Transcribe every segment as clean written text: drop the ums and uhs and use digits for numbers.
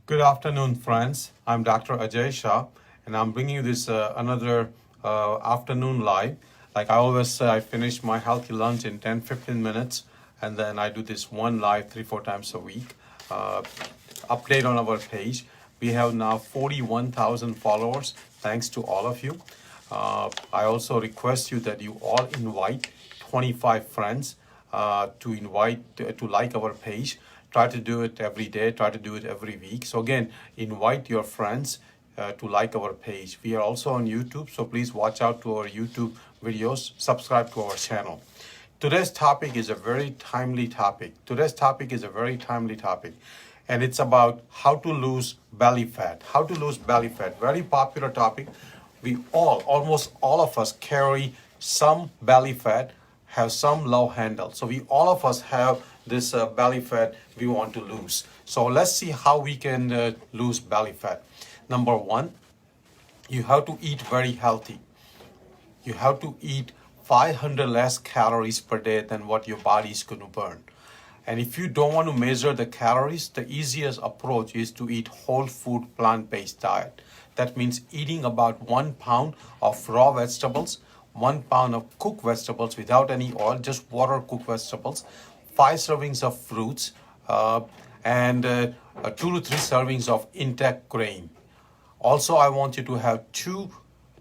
Good afternoon, friends. I'm Dr. Aajay Shah, and I'm bringing you this another afternoon live. Like I always say, I finish my healthy lunch in 10-15 minutes, and then I do this one live 3-4 times a week. Uh, Update on our page. We have now 41,000 followers. Thanks to all of you. I also request you that you all invite 25 friends to like our page. Try to do it every day, try to do it every week. So again, invite your friends to like our page. We are also on YouTube, so please watch out to our YouTube videos, subscribe to our channel. Today's topic is a very timely topic. And it's about how to lose belly fat. How to lose belly fat, very popular topic. Almost all of us carry some belly fat, have some low handle. So all of us have this belly fat we want to lose. So let's see how we can lose belly fat. Number one, you have to eat very healthy. You have to eat 500 less calories per day than what your body is going to burn. And if you don't want to measure the calories, the easiest approach is to eat whole food plant-based diet. That means eating about 1 pound of raw vegetables, 1 pound of cooked vegetables without any oil, just water cooked vegetables, 5 servings of fruits, and 2 to 3 servings of intact grain. Also, I want you to have 2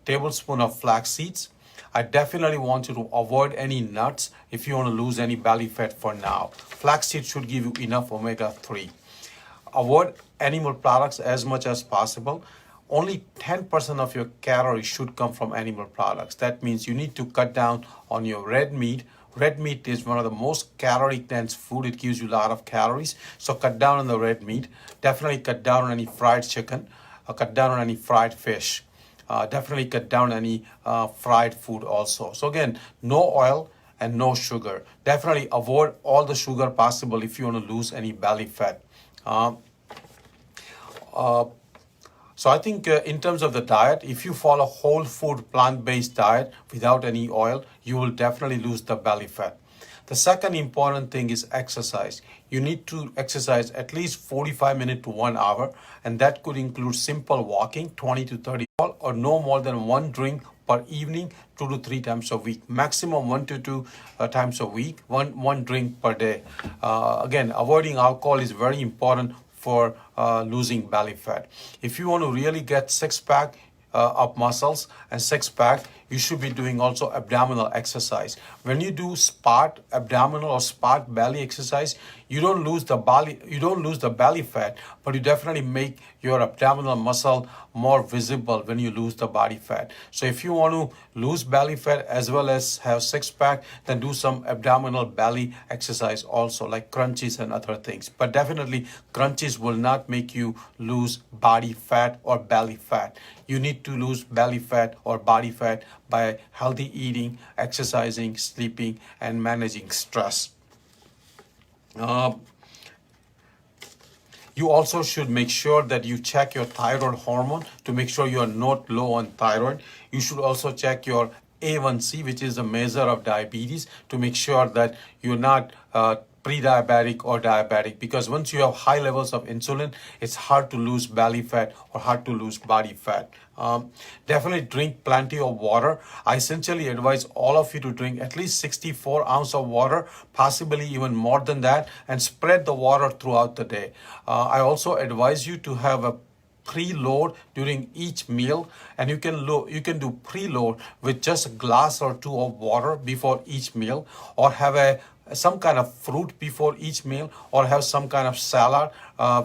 tablespoons of flax seeds. I definitely want you to avoid any nuts if you want to lose any belly fat for now. Flax seeds should give you enough omega-3. Avoid animal products as much as possible. Only 10% of your calories should come from animal products. That means you need to cut down on your red meat. Red meat is one of the most calorie dense food. It gives you a lot of calories. So cut down on the red meat. Definitely cut down on any fried chicken. Cut down on any fried fish. Definitely cut down any fried food also. So again, no oil and no sugar. Definitely avoid all the sugar possible if you want to lose any belly fat. So I think in terms of the diet, if you follow whole food plant-based diet without any oil, you will definitely lose the belly fat. The second important thing is exercise. You need to exercise at least 45 minutes to 1 hour, and that could include simple walking, 20 to 30 or no more than 1 drink per evening, 2 to 3 times a week. Maximum 1 to 2 times a week, one drink per day. Again, avoiding alcohol is very important for losing belly fat. If you want to really get six-pack of muscles and six-pack, you should be doing also abdominal exercise. When you do spot abdominal or spot belly exercise, you don't lose the belly fat, but you definitely make your abdominal muscle more visible when you lose the body fat. So if you want to lose belly fat as well as have six-pack, then do some abdominal belly exercise also, like crunches and other things. But definitely crunches will not make you lose body fat or belly fat. You need to lose belly fat or body fat by healthy eating, exercising, sleeping, and managing stress. You also should make sure that you check your thyroid hormone to make sure you are not low on thyroid. You should also check your A1C, which is a measure of diabetes, to make sure that you're not pre-diabetic or diabetic, because once you have high levels of insulin, it's hard to lose belly fat or hard to lose body fat. Definitely drink plenty of water. I essentially advise all of you to drink at least 64 ounces of water, possibly even more than that, and spread the water throughout the day. I also advise you to have a preload during each meal, and you can do preload with just a glass or 2 of water before each meal, or have some kind of fruit before each meal, or have some kind of salad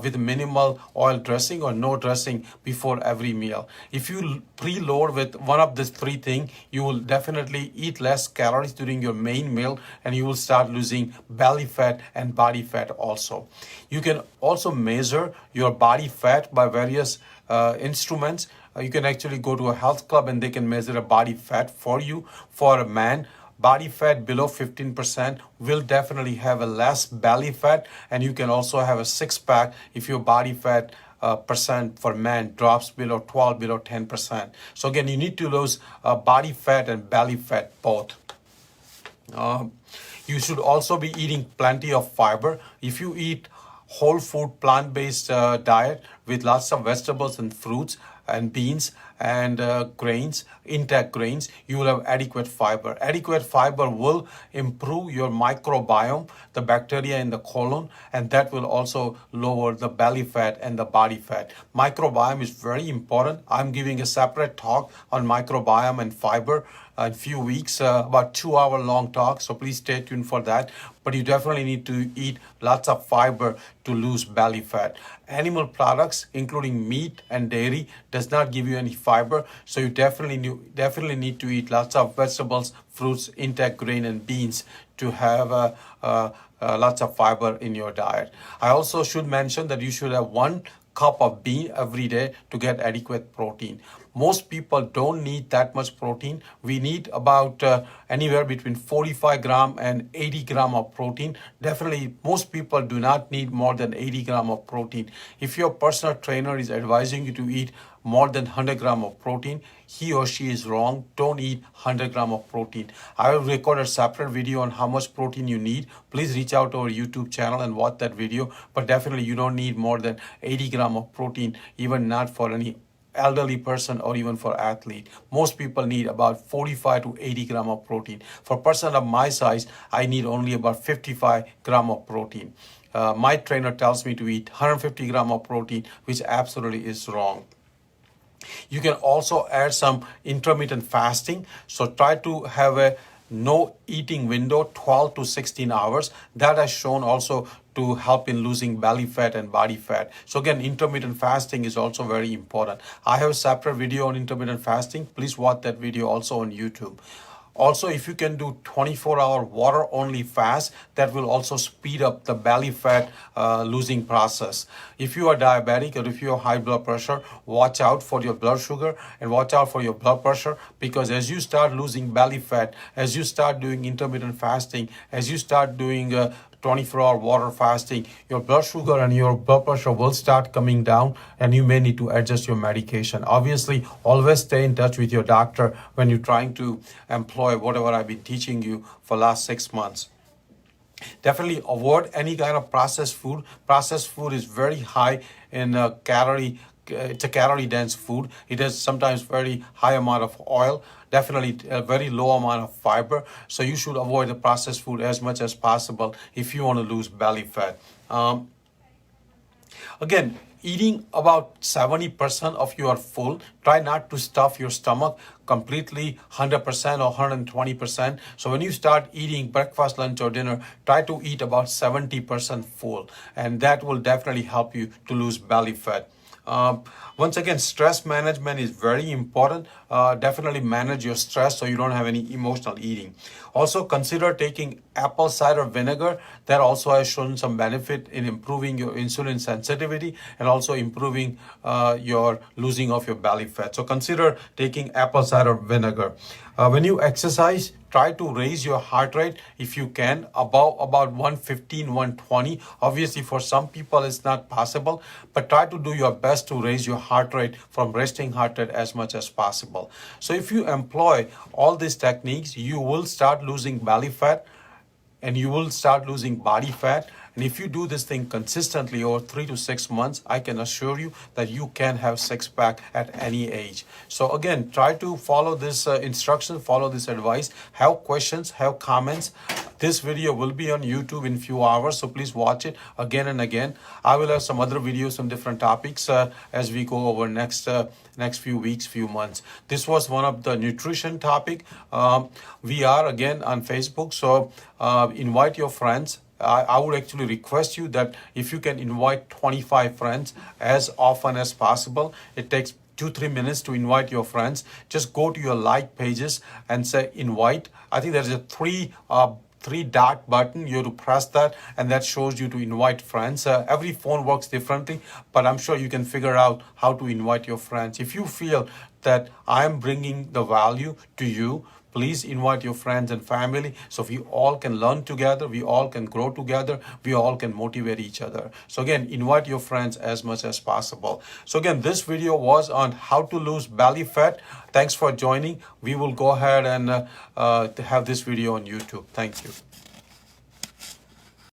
with minimal oil dressing or no dressing before every meal. If you preload with one of these 3 things, you will definitely eat less calories during your main meal, and you will start losing belly fat and body fat also. You can also measure your body fat by various instruments. You can actually go to a health club and they can measure a body fat for you. For a man, body fat below 15% will definitely have a less belly fat, and you can also have a six-pack if your body fat percent for men drops below 12, below 10%. So again, you need to lose body fat and belly fat both. You should also be eating plenty of fiber. If you eat whole food, plant-based diet with lots of vegetables and fruits and beans and grains, intact grains, you will have adequate fiber. Adequate fiber will improve your microbiome, the bacteria in the colon, and that will also lower the belly fat and the body fat. Microbiome is very important. I'm giving a separate talk on microbiome and fiber in a few weeks, about 2 hour long talk. So please stay tuned for that. But you definitely need to eat lots of fiber to lose belly fat. Animal products, including meat and dairy, does not give you any fiber. So you definitely need to eat lots of vegetables, fruits, intact grain, and beans to have lots of fiber in your diet. I also should mention that you should have 1 cup of bean every day to get adequate protein. Most people don't need that much protein. We need about anywhere between 45 gram and 80 gram of protein. Definitely, most people do not need more than 80 gram of protein. If your personal trainer is advising you to eat more than 100 gram of protein, he or she is wrong. Don't eat 100 gram of protein. I will record a separate video on how much protein you need. Please reach out to our YouTube channel and watch that video. But definitely you don't need more than 80 gram of protein, even not for any elderly person or even for athlete. Most people need about 45 to 80 gram of protein. For a person of my size, I need only about 55 gram of protein. My trainer tells me to eat 150 gram of protein, which absolutely is wrong. You can also add some intermittent fasting. So try to have a no eating window, 12 to 16 hours. That has shown also to help in losing belly fat and body fat. So again, intermittent fasting is also very important. I have a separate video on intermittent fasting. Please watch that video also on YouTube. Also, if you can do 24-hour water only fast, that will also speed up the belly fat losing process. If you are diabetic or if you have high blood pressure, watch out for your blood sugar and watch out for your blood pressure, because as you start losing belly fat, as you start doing intermittent fasting, as you start doing 24-hour water fasting, your blood sugar and your blood pressure will start coming down, and you may need to adjust your medication. Obviously, always stay in touch with your doctor when you're trying to employ whatever I've been teaching you for last 6 months. Definitely avoid any kind of processed food. Processed food is very high in it's a calorie dense food. It has sometimes very high amount of oil, definitely a very low amount of fiber. So you should avoid the processed food as much as possible if you want to lose belly fat. Again, eating about 70% of your full. Try not to stuff your stomach completely 100% or 120%. So when you start eating breakfast, lunch, or dinner, try to eat about 70% full, and that will definitely help you to lose belly fat. Once again, stress management is very important. Definitely manage your stress so you don't have any emotional eating. Also consider taking apple cider vinegar. That also has shown some benefit in improving your insulin sensitivity and also improving your losing of your belly fat. So consider taking apple cider vinegar. When you exercise, try to raise your heart rate if you can above about 115, 120. Obviously, for some people it's not possible, but try to do your best to raise your heart rate from resting heart rate as much as possible. So if you employ all these techniques, you will start losing belly fat and you will start losing body fat. And if you do this thing consistently over 3 to 6 months, I can assure you that you can have six-pack at any age. So again, try to follow this instruction, follow this advice. Have questions, have comments. This video will be on YouTube in few hours, so please watch it again and again. I will have some other videos on different topics as we go over next few weeks, few months. This was one of the nutrition topic. We are again on Facebook, so invite your friends. I would actually request you that if you can invite 25 friends as often as possible. It takes 2-3 minutes to invite your friends. Just go to your like pages and say invite. I think there's a three dot button. You have to press that, and that shows you to invite friends. Every phone works differently, but I'm sure you can figure out how to invite your friends. If you feel that I'm bringing the value to you, please invite your friends and family so we all can learn together, we all can grow together, we all can motivate each other. So again, invite your friends as much as possible. So again, this video was on how to lose belly fat. Thanks for joining. We will go ahead and have this video on YouTube. Thank you.